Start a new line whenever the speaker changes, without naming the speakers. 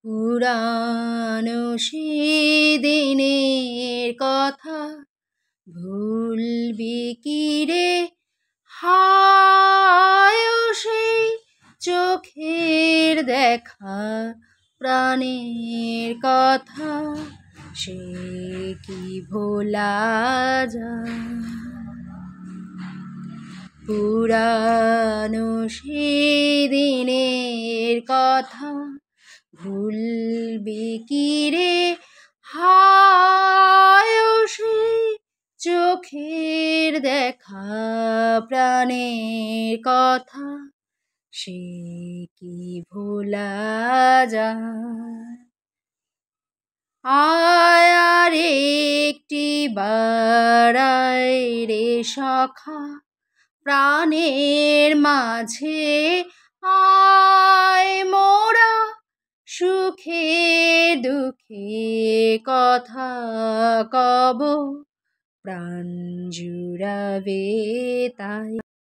পুরানো সেদিনের কথা ভুলবি কি রে? হায় ও সেই চোখের দেখা, প্রাণের কথা সে কি ভোলা যায়? পুরানো সেদিনের কথা ভুলবি কি রে? হায় ও সেই চোখের দেখা, প্রাণের কথা সে কি ভোলা যায়? আয় আর একটি বারাই রে সখা, প্রাণের মাঝে আয় মোরা সুখে দুঃখে কথা কব, প্রাণ জুড়াবে তাই।